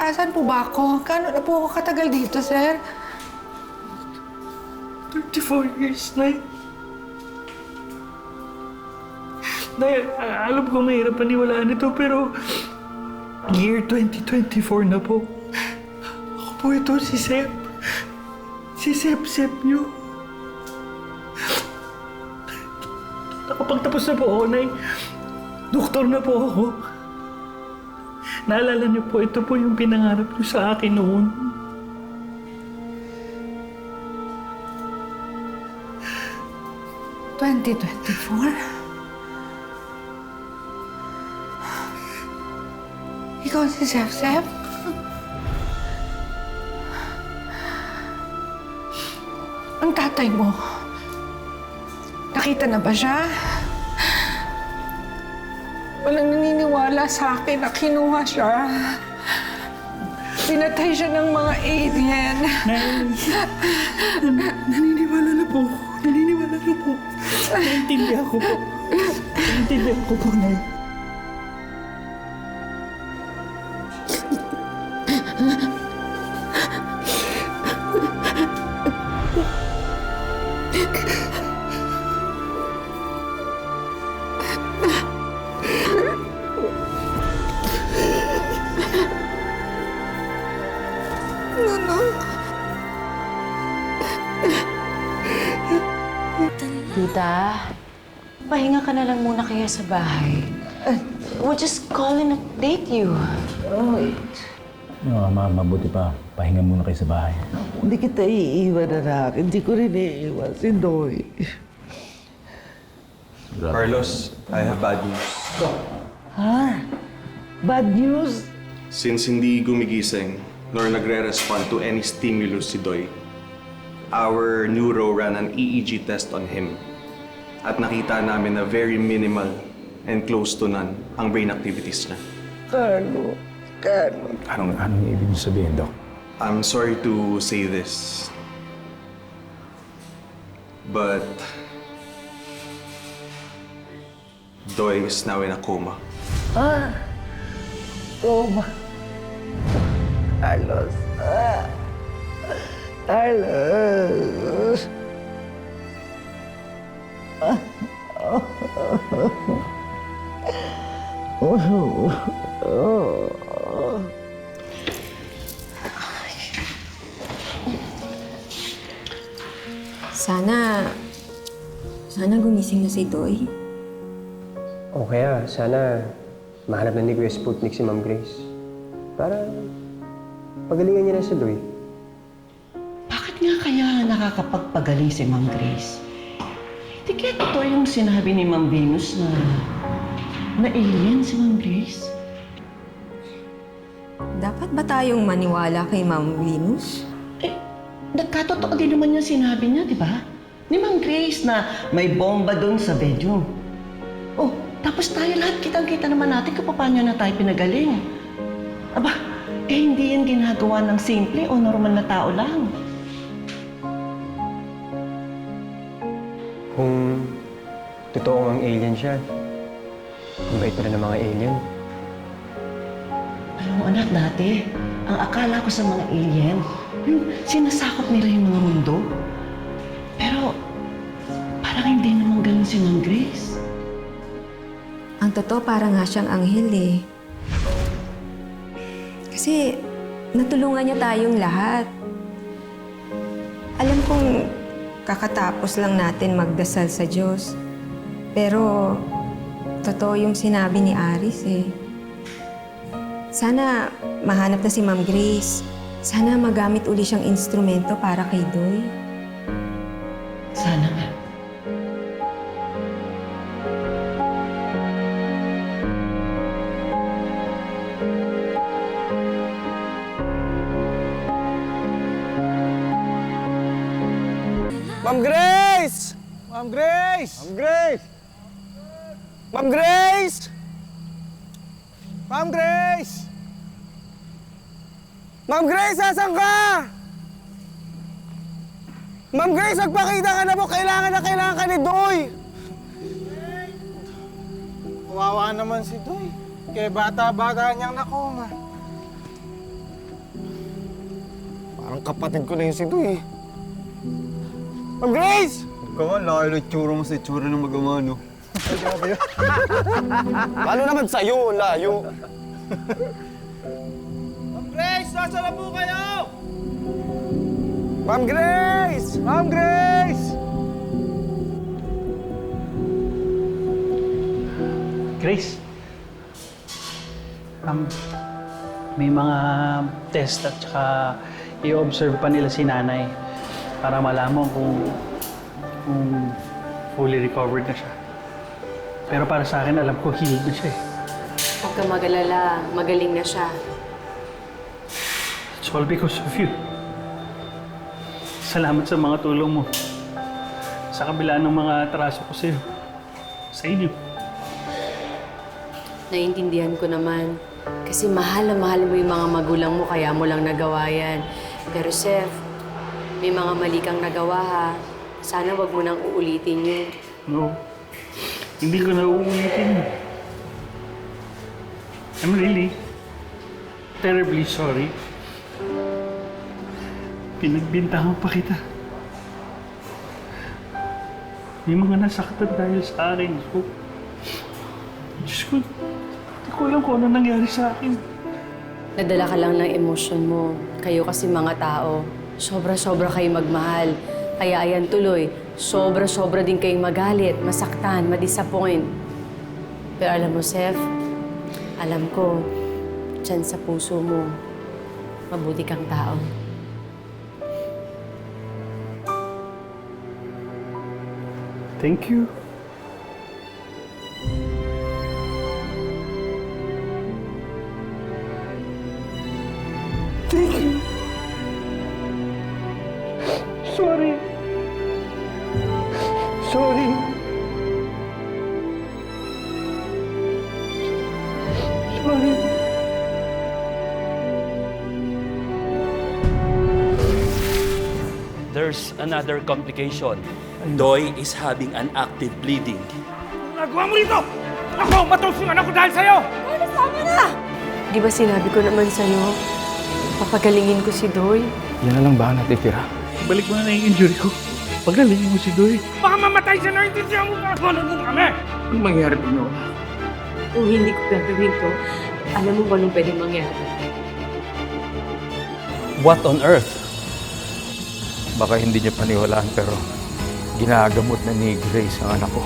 Asan po ba ako? Gaano na po ako katagal dito, sir? 34 years, Nay. Nay, alam ko mahirap paniwalaan ito, pero year 2024 na po. Ako po ito, si Sep. Si Sep niyo. Nakapagtapos na po ako, Nay. Doktor na po ako. Naalala niyo po, ito po yung pinangarap niyo sa akin noon. Ikaw si Sep? Ang tatay mo, nakita na ba siya? Walang naniniwala sa akin na kinuha siya. Pinatay siya ng mga alien. Naniniwala na po. Naniniwala na po. Naintindihan ko po. Naintindihan ko po, Nay. Tita, pahinga ka na lang muna kaya sa bahay. We'll just call and update you. No, mabuti pa. Pahinga muna kayo sa bahay. Hindi kita iiwan, anak. Hindi ko rin iiwan si Doy. Carlos, I have bad news. Ha? Bad news? Since hindi gumigising nor nagre-respond to any stimulus si Doy, our neuro ran an EEG test on him. At nakita namin na very minimal and close to none ang brain activities niya. Carlo. Anong ibig niyo sabihin, Doc? I'm sorry to say this, but Doy is now in a coma. Coma. Carlos. Carlos. Sana gumising na si Doy. O kaya, sana mahanap na ni Kuya Sputnik si Ma'am Grace. Para pagalingan niya na si Doy. Bakit nga kaya nakakapagpagaling si Ma'am Grace? Hindi kaya totoo yung sinabi ni Ma'am Venus na alien si Ma'am Grace? Dapat ba tayong maniwala kay Ma'am Venus? Nagkatotoo din naman yung sinabi niya, di ba? Ni Ma'am Grace na may bomba doon sa bedroom. Oh, tapos tayo lahat kitang-kita naman natin kung paano na tayo pinagaling. Aba, hindi yan ginagawa ng simple o normal na tao lang. Kung totoo ang alien siya, ang bait pa rin ng mga alien. Alam mo anak, dati, ang akala ko sa mga alien, yung sinasakop nila yung mga mundo. Pero, parang hindi naman ganun si Ma'am Grace. Ang totoo, parang nga siyang anghel eh. Kasi natulungan niya tayong lahat. Alam kong kakatapos lang natin magdasal sa Diyos. Pero totoo yung sinabi ni Aris eh. Sana mahanap na si Ma'am Grace. Sana magamit uli siyang instrumento para kay Doy. Sana nga. Ma'am Grace! Ma'am Grace! Ma'am Grace! Ma'am Grace! Ma'am Grace! Ma'am Grace, asan ka? Ma'am Grace, magpakita ka na po. Kailangan ka ni Doy. Kawawa naman si Doy. Kaya bata-bata niyang nakoma. Parang kapatid ko na yung si Doy. Ma'am Grace! Ikaw nga, laki ng itsura mo sa itsura ng mag-ama, no? Ay, grabe yun. Lalo naman sa'yo, layo. Ma'am Grace, nasa na po kayo? Ma'am Grace! Ma'am Grace! Grace, may mga test at saka i-observe pa nila si nanay para malaman kung fully recovered na siya. Pero para sa akin, alam ko healed na siya eh. Huwag ka mag-alala, magaling na siya. It's all because of you. Salamat sa mga tulong mo. Sa kabila ng mga atraso ko sa'yo. Sa inyo. Naiintindihan ko naman. Kasi mahal na mahal mo yung mga magulang mo, kaya mo lang nagawa yan. Pero Seth, may mga mali kang nagawa ha. Sana wag mo nang uulitin yun. No. Hindi ko na uulitin. I'm really terribly sorry. Pinagbintangan pa kita. May mga nasaktan dahil sa akin. So, Diyos ko, hindi ko alam kung ano nangyari sa akin. Nadala ka lang ng emosyon mo. Kayo kasi mga tao, sobra-sobra kayo magmahal. Kaya ayan tuloy, sobra-sobra din kayong magalit, masaktan, madisappoint. Pero alam mo, Seth, alam ko, dyan sa puso mo, mabuti kang tao. Thank you. Thank you. Sorry. Sorry. Sorry. There's another complication. Doy is having an active bleeding. Nagawa mo rito! Ako, matos yung anak ko dahil sa'yo! Di ba sinabi ko naman sa'yo, papagalingin ko si Doy? Yan na lang ba ang natitira? Balik mo na yung injury ko. Paglalingin mo si Doy. Baka mamatay siya na hindi siya mo ano mo kami! Anong mangyari pag nawala? Kung hindi ko gagawin to, alam mo ba anong pwedeng mangyari? What on earth? Baka hindi niya paniwalaan pero ginagamot na ni Grace ang anak ko.